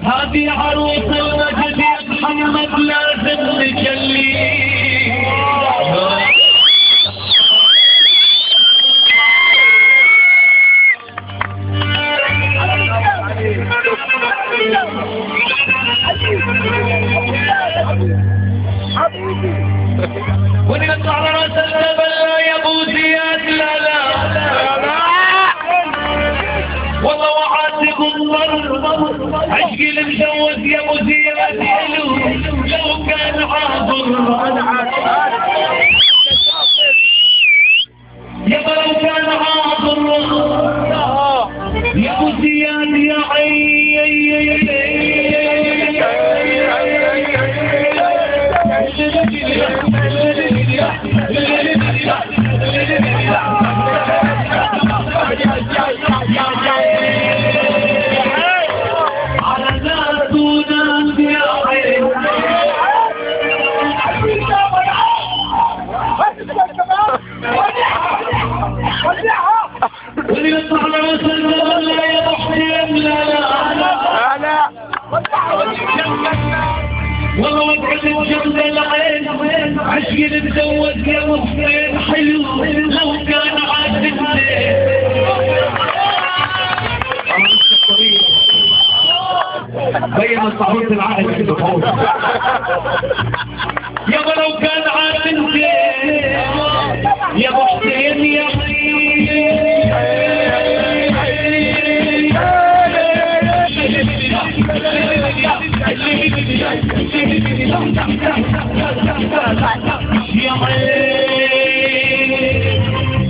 هذه عروس المجد يا محمد لازم نجلي. ونقطع على راس الجبل يا ابو زياد. لا لا والله وعاتق الضر عشقي المجوز يا ابو زياد حلو لو كان عاطر. يابا لو كان عاطر يا ابو زياد يا عين. على ناس وناس يا عين. واللي يطلع على راس الجبل لا يا ابو حسين. لا لا والله وقعت الجنة العين عشقي المزوج يا ابو حسين حلو لو كان عاد بين صعوبة العقل في الحوض. يابا لو كان عاد يا ابو حسين يا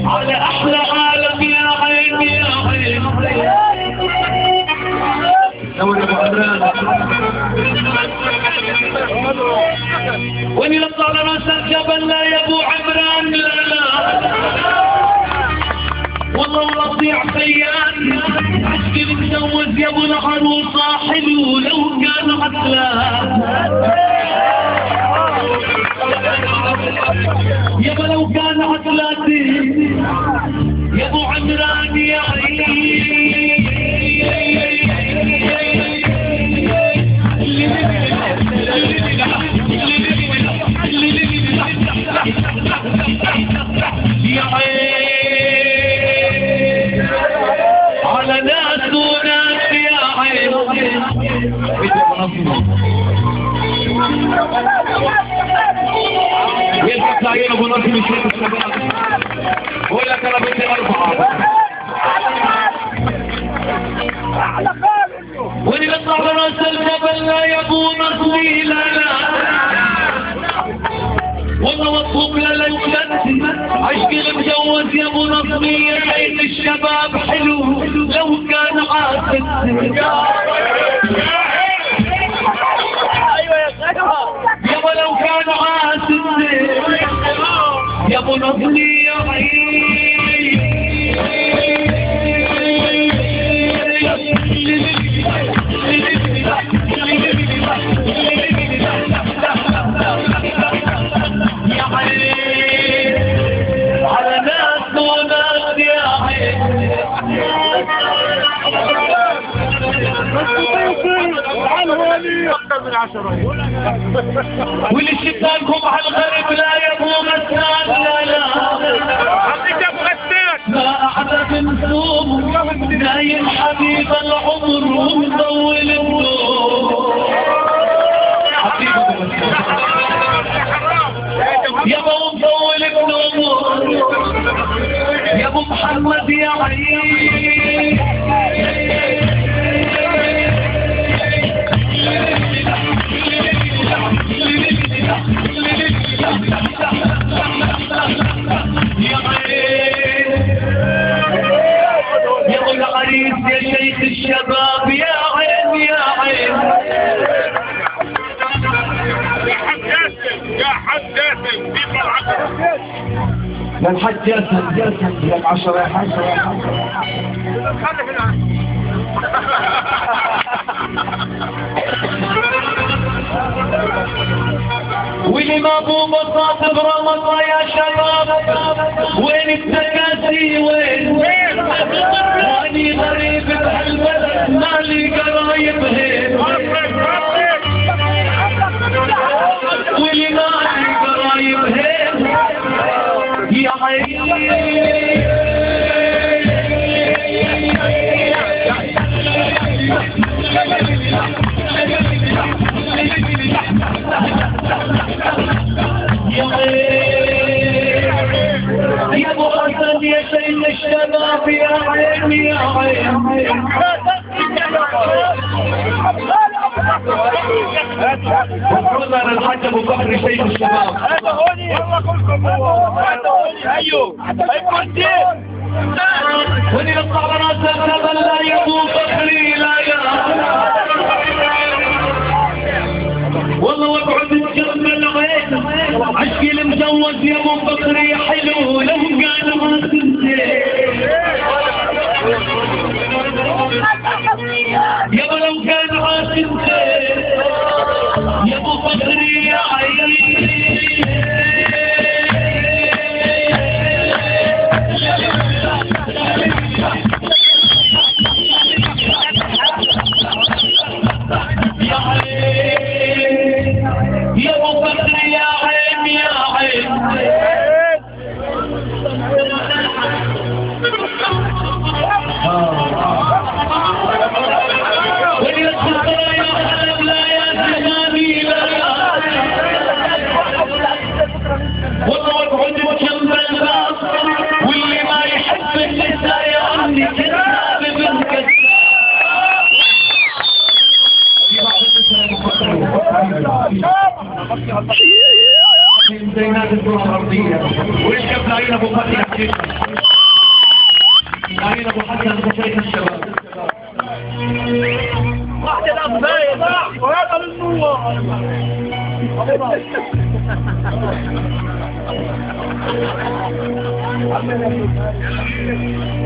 على احلى عالم يا عين يا عين. وين يطلع على راس الجبل لا يا ابو عمران. لا لا والله وضيع خيال عشقي المتجوز يا ابو العروسه حلو لو كان عسلان. يابا لو كان عسلاتي يا ابو عمران يا على ناس وناس يا عين. يلقى عين ابو نصر من شيخ الشباب بقول لك انا بدي 4. واللي يطلع على راس الجبل لا يا ابو نصري. لا لا والله مطلوب لا يولد عشقي المجوز يا ابو نصري يا عين الشباب حلو لو كان عاسد. يابا لو كان عاسد يا ابو نصري يا عين. على ناس وناس يا عين. واللي شفاكم على الغرب لا يا ابو غسان. لا لا ما احدث نسوم نايم حبيب العمر ومطول النوم. يا ابو مطول النوم يا ابو محمد يا عين. يا ابو العريس يا شيخ الشباب يا عين يا عين. يا حاج جاسم في فرعك يا الحاج جاسم يا 10 يا حاج. واللي ما ابو بساط برمضان يا شباب وين التكاسي وين؟ واني غريب بهالبلد مالي يا ابو حسن يا سيد الشباب يا عين يا عين وصلنا للحاج ابو بكر سيد الشباب هذا هوني يلا كلكم هذا هوني ايوه هيكون وني الطعرات تبلى يا ابو بكري لا يا والله وابعد الجنب العين عشقي المجوز يا ابو بكري حلو لو كان ما تنسي يابا لو كان عاشق يا ابو بكري يا عيني يا ابو بكري يا عين يا عين والله وابعد وجنب الباب واللي ما يحب النساء يا عمي كذاب ابن كذاب زينات الكرة الأرضية ويشكب لعين أبو فتح لعين أبو حسن شيخ الشباب واحد الأطفال وهذا للنور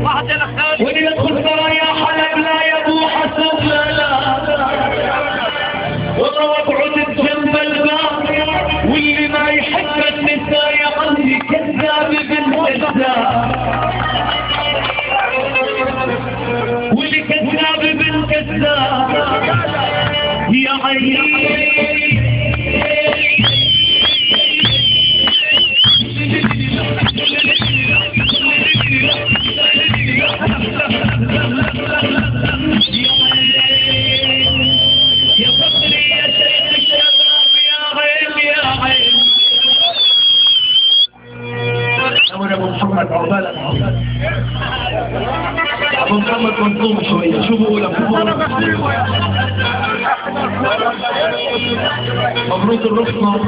واحد الأخير ولي يدخل سرايا حلب لا يا ابو حسن لا والله وابعد جنب الباب واللي ما يحب النساء يا عمي كذاب ابن كذاب واللي كذاب ابن كذاب يا عيني أبو محمد منظوم شوية شو بقول مبروك الرخصة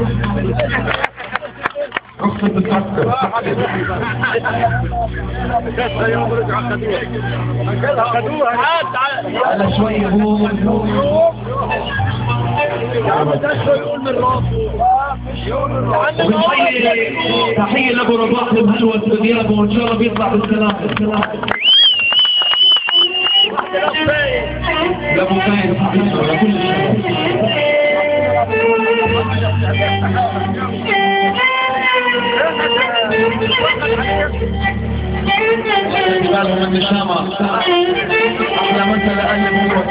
رخصة بالتعسكر على شوية هو تحية لابو رباح المهلوة السديرة وان شاء الله بيطلع بالسلام لابو فايد حبيبه لكل قالوا من الشام احلى مثل اهل هو